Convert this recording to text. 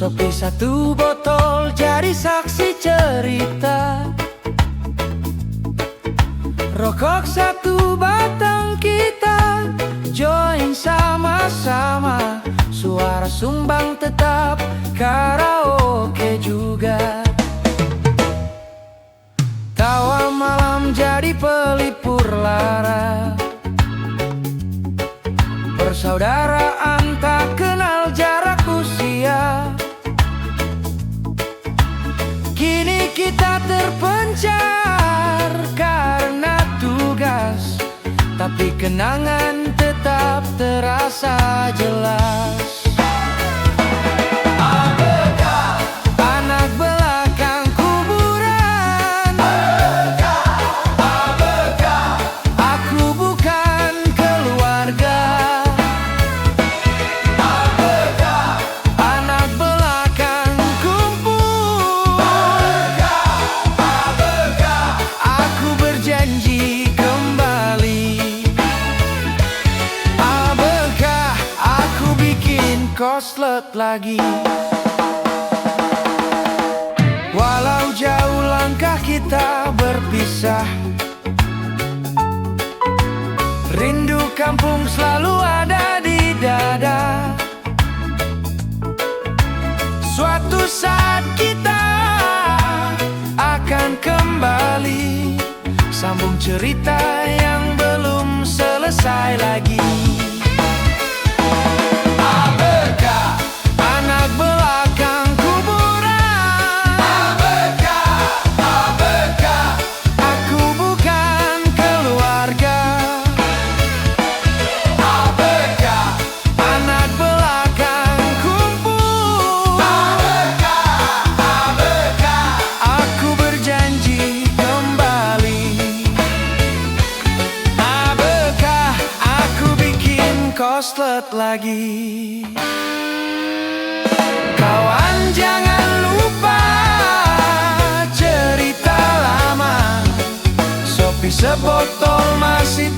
Sopi satu botol jadi saksi cerita, rokok satu batang kita join sama-sama, suara sumbang tetap karaoke juga. Tawa malam jadi pelipur lara, persaudaraan tak kenal jarak usia. Kini kita terpencar karena tugas, tapi kenangan tetap terasa jelas. Anak belakang kuburan, aku bukan keluarga. Anak belakang kumpul, aku berjanji kembali. Abekah aku bikin koslet lagi. Walau jauh langkah kita berpisah, rindu kampung selalu ada di dada. Suatu saat kita akan kembali, sambung cerita yang belum selesai lagi. Abekah anak belakang kuburan, abekah aku bukan keluarga. Abekah anak belakang kumpul, abekah aku berjanji kembali. Abekah aku bikin koslet lagi. Kawan jangan lupa cerita lama, Sopi sebotol masih